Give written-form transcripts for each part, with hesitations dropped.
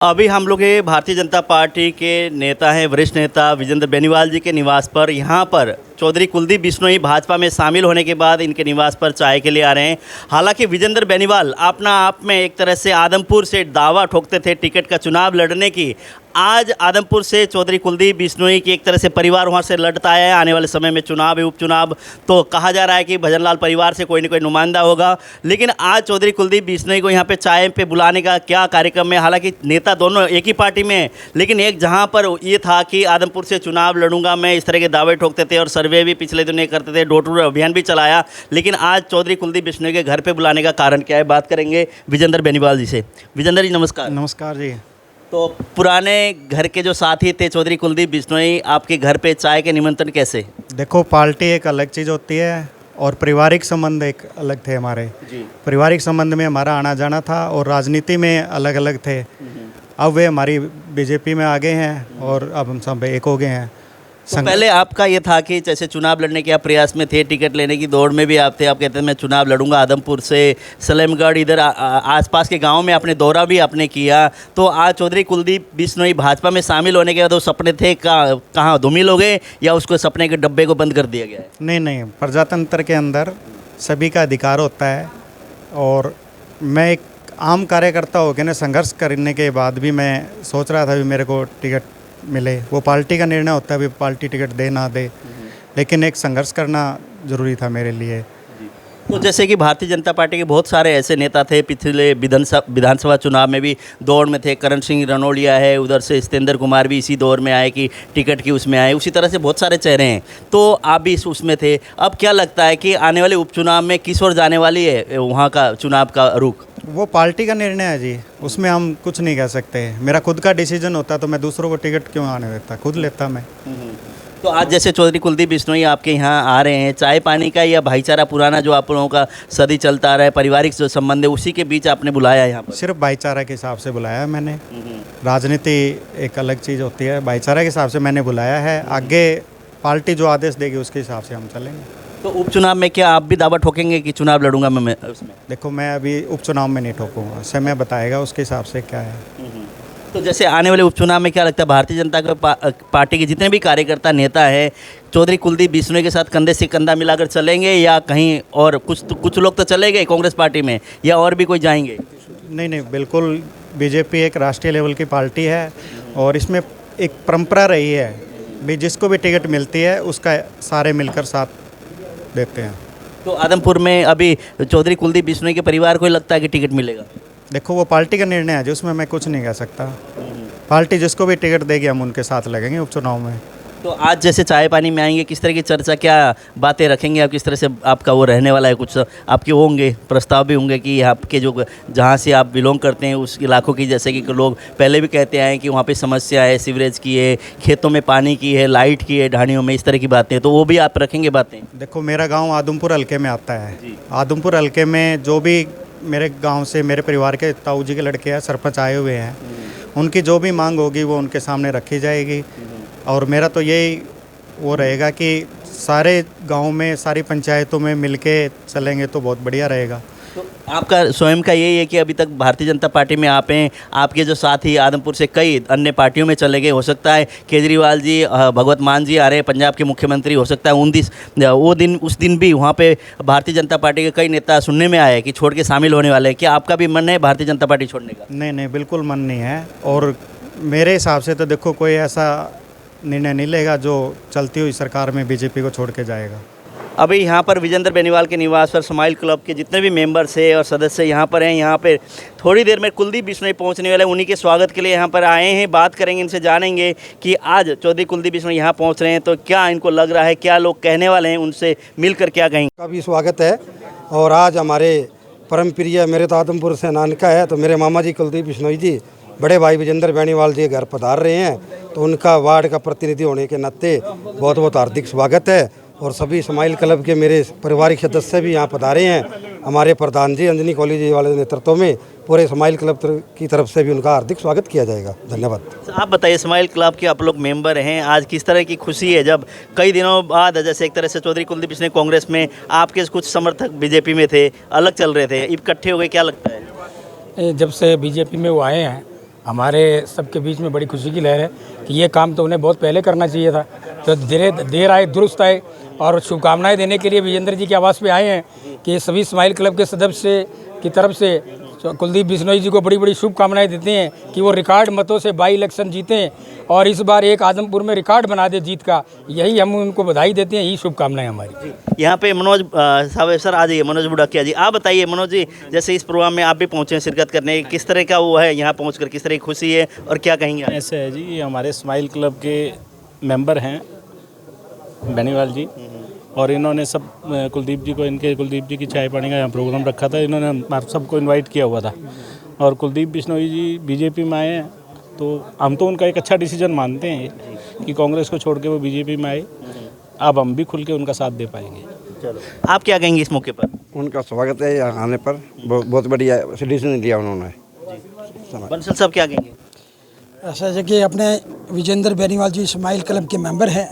अभी हम लोग ये भारतीय जनता पार्टी के नेता हैं, वरिष्ठ नेता विजेंद्र बेनीवाल जी के निवास पर। यहाँ पर चौधरी कुलदीप बिश्नोई भाजपा में शामिल होने के बाद इनके निवास पर चाय के लिए आ रहे हैं। हालांकि विजेंद्र बेनीवाल अपना आप में एक तरह से आदमपुर से दावा ठोकते थे टिकट का चुनाव लड़ने की। आज आदमपुर से चौधरी कुलदीप बिश्नोई की एक तरह से परिवार वहाँ से लड़ता है। आने वाले समय में चुनाव है, उपचुनाव, तो कहा जा रहा है कि भजनलाल परिवार से कोई न कोई नुमाइंदा होगा। लेकिन आज चौधरी कुलदीप बिश्नोई को यहाँ पे चाय पे बुलाने का क्या कार्यक्रम है? हालांकि नेता दोनों एक ही पार्टी में है, लेकिन एक जहाँ पर ये था कि आदमपुर से चुनाव लड़ूंगा मैं, इस तरह के दावे ठोकते थे और सर्वे भी पिछले दिनों करते थे, डोर टू डोर अभियान भी चलाया। लेकिन आज चौधरी कुलदीप बिश्नोई के घर पर बुलाने का कारण क्या है, बात करेंगे विजेंद्र बेनीवाल जी से। विजेंद्र जी नमस्कार। नमस्कार जी। तो पुराने घर के जो साथी थे चौधरी कुलदीप बिश्नोई, आपके घर पे चाय के निमंत्रण कैसे? देखो, पार्टी एक अलग चीज़ होती है और पारिवारिक संबंध एक अलग थे हमारे जी। पारिवारिक संबंध में हमारा आना जाना था और राजनीति में अलग अलग थे। अब वे हमारी बीजेपी में आ गए हैं और अब हम सब एक हो गए हैं। तो पहले आपका ये था कि जैसे चुनाव लड़ने के आप प्रयास में थे, टिकट लेने की दौड़ में भी आप थे, आप कहते हैं मैं चुनाव लड़ूंगा आदमपुर से, सलेमगढ़, इधर आसपास के गांव में आपने दौरा भी आपने किया। तो आज चौधरी कुलदीप बिश्नोई भाजपा में शामिल होने के बाद वो सपने थे कहाँ धूमिल हो गए या उसको सपने के डब्बे को बंद कर दिया गया है? नहीं, प्रजातंत्र के अंदर सभी का अधिकार होता है और मैं एक आम कार्यकर्ता होकर ना संघर्ष करने के बाद भी मैं सोच रहा था भी मेरे को टिकट मिले। वो पार्टी का निर्णय होता है, भी पार्टी टिकट दे ना दे, लेकिन एक संघर्ष करना ज़रूरी था मेरे लिए। तो जैसे कि भारतीय जनता पार्टी के बहुत सारे ऐसे नेता थे, पिछले विधानसभा चुनाव में भी दौड़ में थे, करण सिंह रनौलिया है, उधर से सत्येंद्र कुमार भी इसी दौर में आए कि टिकट की उसमें आए, उसी तरह से बहुत सारे चेहरे हैं। तो आप भी उसमें थे। अब क्या लगता है कि आने वाले उपचुनाव में किस ओर जाने वाली है वहाँ का चुनाव का रुख? वो पार्टी का निर्णय है जी, उसमें हम कुछ नहीं कह सकते। मेरा खुद का डिसीजन होता तो मैं दूसरों को टिकट क्यों आने देता, खुद लेता मैं। तो आज जैसे चौधरी कुलदीप बिश्नोई आपके यहाँ आ रहे हैं, चाय पानी का या भाईचारा पुराना जो आप लोगों का सदी चलता रहा है, पारिवारिक जो संबंध है, उसी के बीच आपने बुलाया है यहाँ पर? सिर्फ भाईचारा के हिसाब से बुलाया है मैंने। राजनीति एक अलग चीज़ होती है, भाईचारा के हिसाब से मैंने बुलाया है। आगे पार्टी जो आदेश देगी उसके हिसाब से हम चलेंगे। तो उपचुनाव में क्या आप भी दावा ठोकेंगे कि चुनाव लड़ूंगा मैं उसमें? देखो, मैं अभी उपचुनाव में नहीं ठोकूंगा, समय बताएगा उसके हिसाब से क्या है। तो जैसे आने वाले उपचुनाव में क्या लगता है, भारतीय जनता पार्टी के जितने भी कार्यकर्ता नेता हैं चौधरी कुलदीप बिश्नोई के साथ कंधे से कंधा मिलाकर चलेंगे या कहीं और कुछ लोग तो चले गए कांग्रेस पार्टी में, या और भी कोई जाएंगे? नहीं, बिल्कुल। बीजेपी एक राष्ट्रीय लेवल की पार्टी है और इसमें एक परंपरा रही है भी जिसको भी टिकट मिलती है उसका सारे मिलकर साथ देते हैं। तो आदमपुर में अभी चौधरी कुलदीप बिश्नोई के परिवार को ही लगता है कि टिकट मिलेगा? देखो, वो पार्टी का निर्णय है जो, उसमें मैं कुछ नहीं कह सकता। पार्टी जिसको भी टिकट देगी हम उनके साथ लगेंगे उपचुनाव में। तो आज जैसे चाय पानी में आएंगे, किस तरह की चर्चा, क्या बातें रखेंगे आप, किस तरह से आपका वो रहने वाला है? कुछ आपके होंगे प्रस्ताव भी होंगे कि आपके जो जहाँ से आप बिलोंग करते हैं उस इलाकों की, जैसे कि लोग पहले भी कहते आए कि वहाँ पे समस्या है, सीवरेज की है, खेतों में पानी की है, लाइट की है, ढाणियों में, इस तरह की बातें, तो वो भी आप रखेंगे बातें? देखो, मेरा गाँव आदमपुर हल्के में आता है। आदमपुर हल्के में जो भी मेरे गांव से मेरे परिवार के ताऊ जी के लड़के हैं, सरपंच आए हुए हैं, उनकी जो भी मांग होगी वो उनके सामने रखी जाएगी। और मेरा तो यही वो रहेगा कि सारे गांव में, सारी पंचायतों में मिलके चलेंगे तो बहुत बढ़िया रहेगा। तो आपका स्वयं का यही है कि अभी तक भारतीय जनता पार्टी में आप हैं, आपके जो साथी आदमपुर से कई अन्य पार्टियों में चले गए, हो सकता है केजरीवाल जी, भगवत मान जी आ रहे हैं, पंजाब के मुख्यमंत्री, हो सकता है उस दिन भी वहाँ पे भारतीय जनता पार्टी के कई नेता सुनने में आए कि छोड़ के शामिल होने वाले हैं। क्या आपका भी मन है भारतीय जनता पार्टी छोड़ने का? नहीं, बिल्कुल मन नहीं है। और मेरे हिसाब से तो देखो, कोई ऐसा निर्णय नहीं लेगा जो चलती हुई सरकार में बीजेपी को छोड़ के जाएगा। अभी यहाँ पर विजेंद्र बेनीवाल के निवास पर स्माइल क्लब के जितने भी मेंबर्स हैं और सदस्य यहाँ पर हैं, यहाँ पे थोड़ी देर में कुलदीप बिश्नोई पहुँचने वाले, उन्हीं के स्वागत के लिए यहाँ पर आए हैं। बात करेंगे, इनसे जानेंगे कि आज चौधरी कुलदीप बिश्नोई यहाँ पहुँच रहे हैं तो क्या इनको लग रहा है, क्या लोग कहने वाले हैं, उनसे मिलकर क्या कहेंगे। का भी स्वागत है। और आज हमारे परम प्रिय, मेरे तो आदमपुर से नानका है, तो मेरे मामा जी कुलदीप बिश्नोई जी बड़े भाई विजेंद्र बेनीवाल जी घर पधार रहे हैं, तो उनका वार्ड का प्रतिनिधि होने के नाते बहुत बहुत हार्दिक स्वागत है। और सभी स्माइल क्लब के मेरे पारिवारिक सदस्य भी यहाँ पधारे हैं। हमारे प्रधान जी अंजनी कॉलेज वाले नेतृत्व में पूरे स्माइल क्लब की तरफ से भी उनका हार्दिक स्वागत किया जाएगा। धन्यवाद। आप बताइए, स्माइल क्लब के आप लोग मेंबर हैं, आज किस तरह की खुशी है जब कई दिनों बाद, जैसे एक तरह से चौधरी कुलदीप बिश्नोई कांग्रेस में, आपके कुछ समर्थक बीजेपी में थे, अलग चल रहे थे, इकट्ठे हो गए, क्या लगता है? जब से बीजेपी में वो आए हैं हमारे सबके बीच में बड़ी खुशी की लहर है कि ये काम तो उन्हें बहुत पहले करना चाहिए था। तो देर आए दुरुस्त आए, और शुभकामनाएं देने के लिए विजेंद्र जी के आवास पे आए हैं कि सभी स्माइल क्लब के सदस्य की तरफ से कुलदीप बिश्नोई जी को बड़ी बड़ी शुभकामनाएं देते हैं कि वो रिकॉर्ड मतों से बाई इलेक्शन जीतें और इस बार एक आदमपुर में रिकॉर्ड बना दे जीत का। यही हम उनको बधाई देते हैं, यही शुभकामनाएं हमारी। यहाँ पे मनोज साहब सर आ जाइए, मनोज बुढ़ाकिया जी आप बताइए। मनोज जी, जैसे इस प्रोग्राम में आप भी पहुँचे हैं शिरकत करने, किस तरह का वो है यहाँ पहुँच कर, किस तरह की खुशी है और क्या कहेंगे आप? ऐसे है जी, ये हमारे स्माइल क्लब के मेंबर हैं बेनीवाल जी, और इन्होंने सब कुलदीप जी की चाय पानी का यहाँ प्रोग्राम रखा था। इन्होंने हम सबको इनवाइट किया हुआ था, और कुलदीप बिश्नोई जी बीजेपी में आए हैं, तो हम तो उनका एक अच्छा डिसीजन मानते हैं कि कांग्रेस को छोड़ के वो बीजेपी में आए। अब हम भी खुल के उनका साथ दे पाएंगे। चलो, आप क्या कहेंगे इस मौके पर? उनका स्वागत है यहाँ आने पर, बहुत बढ़िया डिसीजन लिया उन्होंने। बंसल साहब क्या कहेंगे? ऐसा है कि अपने विजेंद्र बेनीवाल जी स्माइल क्लब के मेंबर हैं,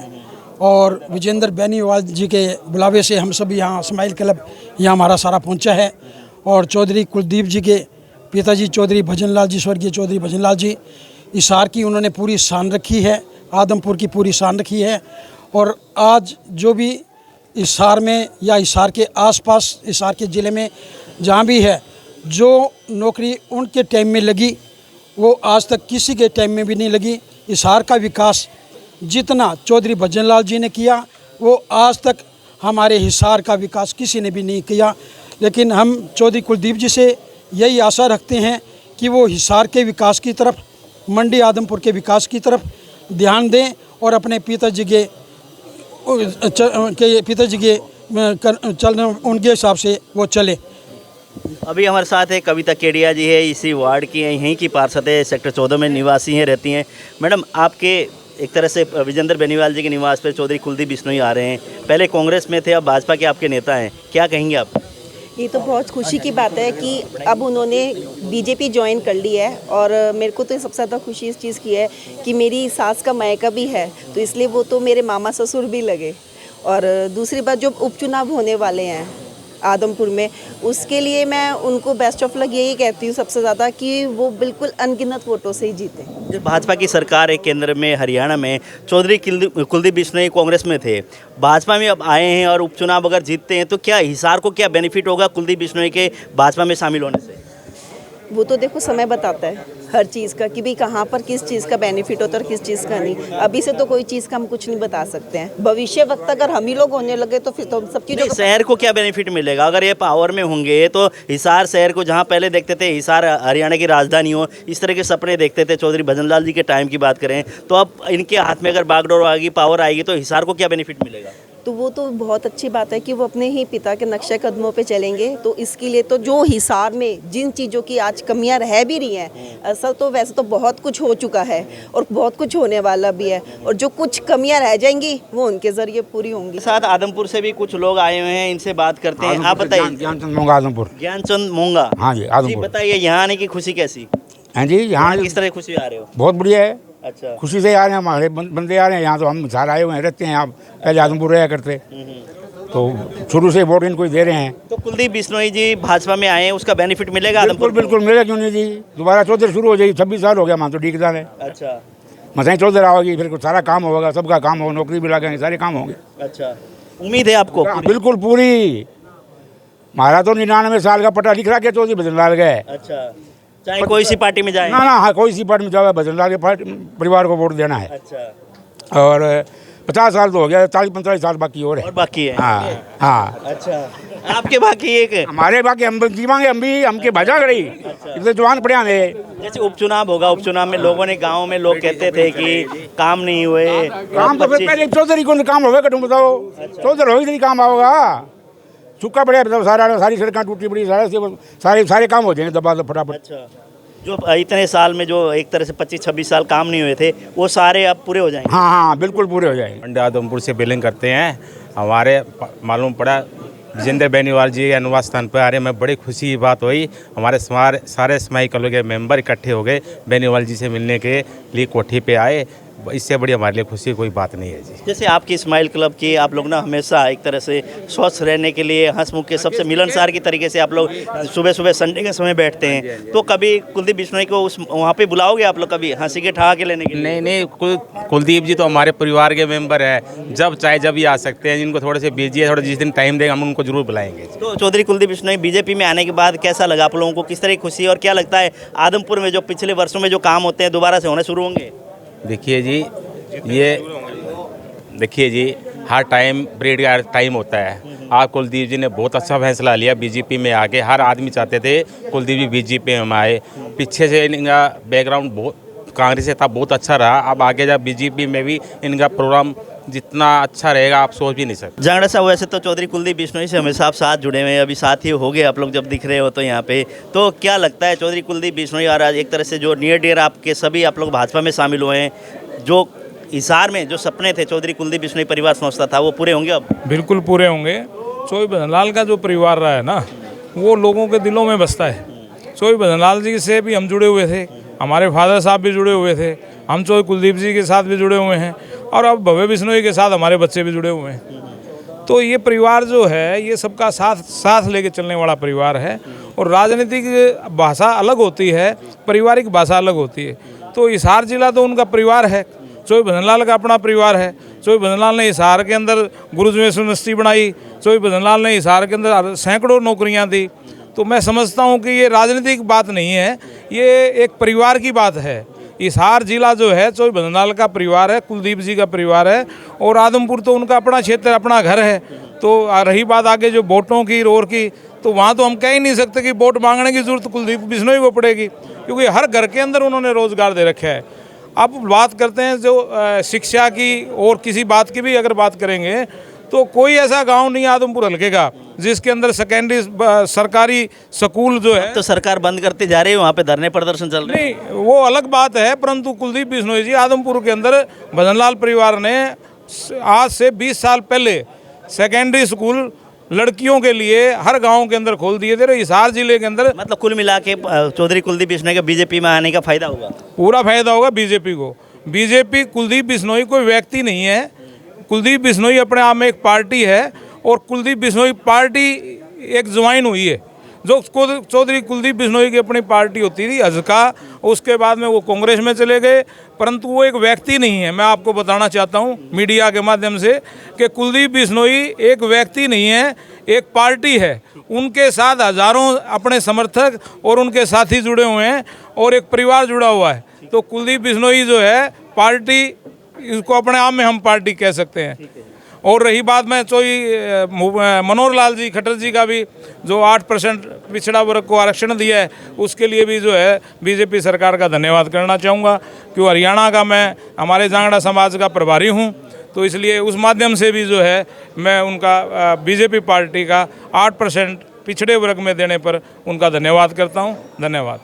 और विजेंद्र बेनीवाल जी के बुलावे से हम सब यहाँ स्माइल क्लब यहाँ हमारा सारा पहुँचा है। और चौधरी कुलदीप जी के पिताजी चौधरी भजनलाल जी, स्वर्गीय चौधरी भजनलाल जी, हिसार की उन्होंने पूरी शान रखी है, आदमपुर की पूरी शान रखी है। और आज जो भी हिसार में या हिसार के आसपास, हिसार के ज़िले में जहाँ भी है, जो नौकरी उनके टाइम में लगी वो आज तक किसी के टाइम में भी नहीं लगी। हिसार का विकास जितना चौधरी भजनलाल जी ने किया, वो आज तक हमारे हिसार का विकास किसी ने भी नहीं किया। लेकिन हम चौधरी कुलदीप जी से यही आशा रखते हैं कि वो हिसार के विकास की तरफ, मंडी आदमपुर के विकास की तरफ ध्यान दें और अपने पिताजी के चलने उनके हिसाब से वो चले। अभी हमारे साथ है कविता केडिया जी है, इसी वार्ड की हैं, यहीं की पार्षद है, सेक्टर 14 में निवासी हैं, रहती हैं। मैडम, आपके एक तरह से विजेंद्र बेनीवाल जी के निवास पर चौधरी कुलदीप बिश्नोई आ रहे हैं, पहले कांग्रेस में थे, अब भाजपा के आपके नेता हैं, क्या कहेंगे आप? ये तो बहुत खुशी की बात है कि अब उन्होंने बीजेपी ज्वाइन कर ली है। और मेरे को तो सबसे ज़्यादा खुशी इस चीज़ की है कि मेरी सास का मायका भी है, तो इसलिए वो तो मेरे मामा ससुर भी लगे। और दूसरी बात, जो उपचुनाव होने वाले हैं आदमपुर में, उसके लिए मैं उनको बेस्ट ऑफ लक यही कहती हूँ सबसे ज़्यादा कि वो बिल्कुल अनगिनत वोटों से ही जीते। जब भाजपा की सरकार है केंद्र में, हरियाणा में, चौधरी कुलदीप बिश्नोई कांग्रेस में थे, भाजपा में अब आए हैं और उपचुनाव अगर जीतते हैं तो क्या हिसार को क्या बेनिफिट होगा कुलदीप बिश्नोई के भाजपा में शामिल होने से? वो तो देखो समय बताता है हर चीज़ का कि भाई कहाँ पर किस चीज़ का बेनिफिट होता है और किस चीज़ का नहीं। अभी से तो कोई चीज़ का हम कुछ नहीं बता सकते हैं। भविष्य वक्त अगर हम ही लोग होने लगे तो फिर तो हम सब चीज़ों शहर को क्या बेनिफिट मिलेगा अगर ये पावर में होंगे? तो हिसार शहर को, जहाँ पहले देखते थे हिसार हरियाणा की राजधानी हो, इस तरह के सपने देखते थे चौधरी भजनलाल जी के टाइम की बात करें, तो अब इनके हाथ में अगर बागडोर आएगी, पावर आएगी, तो हिसार को क्या बेनिफिट मिलेगा? तो वो तो बहुत अच्छी बात है कि वो अपने ही पिता के नक्शे कदमों पे चलेंगे। तो इसके लिए तो जो हिसार में जिन चीज़ों की आज कमियां रह भी रही हैं, ऐसा तो वैसे तो बहुत कुछ हो चुका है और बहुत कुछ होने वाला भी है, और जो कुछ कमियां रह जाएंगी वो उनके ज़रिए पूरी होंगी। साथ आदमपुर से भी कुछ लोग आए हुए हैं, इनसे बात करते हैं। आप बताइए। ज्ञानचंद मोंगा, आदमपुर। ज्ञानचंद मोंगा, हाँ जी, आदमपुर। बताइए यहाँ आने की खुशी कैसी? हाँ जी, यहाँ किस तरह खुशी आ रहे हो? बहुत बढ़िया है। अच्छा, खुशी से आ रहे हैं, हमारे बंदे आ रहे हैं यहाँ, तो हम हिसार आए हुए हैं, रहते हैं। आप पहले आदमपुर रहा करते, तो शुरू से वोट इनको ही दे रहे हैं। तो कुलदीप बिश्नोई जी भाजपा में आए हैं, उसका बेनिफिट मिलेगा बिल्कुल आदमपुर? बिल्कुल मिलेगा, क्यों नहीं जी। दोबारा चौधरी शुरू हो जाएगी, 26 साल हो गया मान तो डीकदार है। अच्छा, मसाई चौधरी आओगी, फिर सारा काम होगा, सबका काम होगा, नौकरी भी लगेंगे, सारे काम होंगे। अच्छा, उम्मीद है आपको? बिल्कुल पूरी। हमारा तो 99 साल का पटा लिख रहा है चौधरी भजनलाल का। अच्छा, चाहे कोई सी पार्टी में जाए? ना ना, हाँ, कोई सी पार्टी में जाओ, भजनलाल के परिवार को वोट देना है। अच्छा, और 50 साल तो हो गया, 40-45 साल बाकी और है। और बाकी है? हाँ हाँ। अच्छा, आपके बाकी एक हमारे बाकी हम जीवांगे, हम भी हमके भजा करी, इतने जवान पड़े हमें। जैसे उपचुनाव होगा, उपचुनाव में लोगों ने, गांव में लोग कहते थे कि काम नहीं हुए, काम तो फिर पहले चौधरी को काम होगा, तुम बताओ। चौधरी होगी नहीं काम होगा, सूखा पड़े सारा, सारी सड़कें टूटी पड़ी, सारे काम हो जाएंगे दबा दो फटाफट। अच्छा, जो इतने साल में जो एक तरह से 25-26 साल काम नहीं हुए थे, वो सारे अब पूरे हो जाएंगे? हाँ हाँ, बिल्कुल पूरे हो जाएंगे। मंडी आदमपुर से बिलिंग करते हैं। हमारे मालूम पड़ा विजेंद्र बेनीवाल जी के निवास स्थान पर आ रहे, मैं बड़ी खुशी की बात हुई। हमारे सारे स्माई क्लब के मेंबर इकट्ठे हो गए, बेनीवाल जी से मिलने के लिए कोठी पे आए। इससे बड़ी हमारे लिए खुशी कोई बात नहीं है जी। जैसे आपकी स्माइल क्लब की आप लोग ना हमेशा एक तरह से स्वस्थ रहने के लिए हंसमुख के सबसे मिलनसार की तरीके से आप लोग सुबह सुबह संडे के समय बैठते हैं, तो कभी कुलदीप बिश्नोई को उस वहाँ पे बुलाओगे आप लोग कभी हंसी के ठहाके लेने के लिए? नहीं नहीं, कुलदीप जी तो हमारे परिवार के मेंबर है, जब चाहे जब ही आ सकते हैं। जिनको थोड़े से बिजी है, थोड़ा जिस दिन टाइम देगा हम उनको जरूर बुलाएंगे। तो चौधरी कुलदीप बिश्नोई बीजेपी में आने के बाद कैसा लगा आप लोगों को, किस तरह की खुशी, और क्या लगता है आदमपुर में जो पिछले वर्षों में जो काम होते हैं दोबारा से होने शुरू होंगे? देखिए जी, हर टाइम पीरियड का टाइम होता है। आज कुलदीप जी ने बहुत अच्छा फैसला लिया बीजेपी में आके। हर आदमी चाहते थे कुलदीप जी बीजेपी में आए। पीछे से इनका बैकग्राउंड बहुत कांग्रेस से था, बहुत अच्छा रहा। अब आगे जब बीजेपी में भी इनका प्रोग्राम जितना अच्छा रहेगा आप सोच भी नहीं सकते। जांगड़ा साहब, वैसे तो चौधरी कुलदीप बिश्नोई से हमेशा आप साथ जुड़े हुए हैं, अभी साथ ही हो गए आप लोग जब दिख रहे हो तो यहाँ पे, तो क्या लगता है चौधरी कुलदीप बिश्नोई और आज एक तरह से जो नियर डियर आपके सभी आप लोग भाजपा में शामिल हुए हैं, जो हिसार में जो सपने थे चौधरी कुलदीप बिश्नोई परिवार सोचता था वो पूरे होंगे अब? बिल्कुल पूरे होंगे। चौधरी भजनलाल का जो परिवार रहा है ना, वो लोगों के दिलों में बसता है। चौधरी भजनलाल जी से भी हम जुड़े हुए थे, हमारे फादर साहब भी जुड़े हुए थे, हम चौधरी कुलदीप जी के साथ भी जुड़े हुए हैं, और अब भव्य बिश्नोई के साथ हमारे बच्चे भी जुड़े हुए हैं। तो ये परिवार जो है ये सबका साथ लेके चलने वाला परिवार है। और राजनीतिक भाषा अलग होती है, पारिवारिक भाषा अलग होती है। तो हिसार जिला तो उनका परिवार है, चौधरी भजनलाल का अपना परिवार है। चौधरी भजनलाल ने हिसार के अंदर गुरुज यूनिवर्सिटी बनाई, चौधरी भजनलाल ने हिसार के अंदर सैकड़ों नौकरियां दी। तो मैं समझता हूं कि ये राजनीतिक बात नहीं है, ये एक परिवार की बात है। हिसार जिला जो है चौधरी भजनलाल का परिवार है, कुलदीप जी का परिवार है, और आदमपुर तो उनका अपना क्षेत्र, अपना घर है। तो रही बात आगे जो वोटों की और की, तो वहाँ तो हम कह ही नहीं सकते कि वोट मांगने की जरूरत कुलदीप बिश्नोई को पड़ेगी, क्योंकि हर घर के अंदर उन्होंने रोजगार दे रखा है। अब बात करते हैं जो शिक्षा की और किसी बात की भी अगर बात करेंगे, तो कोई ऐसा गांव नहीं आदमपुर हल्के का जिसके अंदर सेकेंडरी सरकारी स्कूल जो है। तो सरकार बंद करते जा रही है, वहाँ पे धरने प्रदर्शन चल रहे हैं। नहीं, वो अलग बात है, परंतु कुलदीप बिश्नोई जी आदमपुर के अंदर भजनलाल परिवार ने आज से 20 साल पहले सेकेंडरी स्कूल लड़कियों के लिए हर गांव के अंदर खोल दिए थे। हिसार जिले के अंदर मतलब कुल मिला के चौधरी कुलदीप बिश्नोई का बीजेपी में आने का फायदा होगा, पूरा फायदा होगा बीजेपी को। बीजेपी कुलदीप बिश्नोई कोई व्यक्ति नहीं है, कुलदीप बिश्नोई अपने आप में एक पार्टी है, और कुलदीप बिश्नोई पार्टी एक ज्वाइन हुई है। जो चौधरी कुलदीप बिश्नोई की अपनी पार्टी होती थी हजका, उसके बाद में वो कांग्रेस में चले गए, परंतु वो एक व्यक्ति नहीं है। मैं आपको बताना चाहता हूँ मीडिया के माध्यम से कि कुलदीप बिश्नोई एक व्यक्ति नहीं है, एक पार्टी है। उनके साथ हजारों अपने समर्थक और उनके साथी जुड़े हुए हैं, और एक परिवार जुड़ा हुआ है। तो कुलदीप बिश्नोई जो है पार्टी, इसको अपने आप में हम पार्टी कह सकते हैं। और रही बात में मनोहर लाल जी खट्टर जी का भी जो 8% पिछड़ा वर्ग को आरक्षण दिया है, उसके लिए भी जो है बीजेपी सरकार का धन्यवाद करना चाहूँगा, क्योंकि हरियाणा का मैं हमारे जांगड़ा समाज का प्रभारी हूँ, तो इसलिए उस माध्यम से भी जो है मैं उनका बीजेपी पार्टी का 8% पिछड़े वर्ग में देने पर उनका धन्यवाद करता हूँ। धन्यवाद।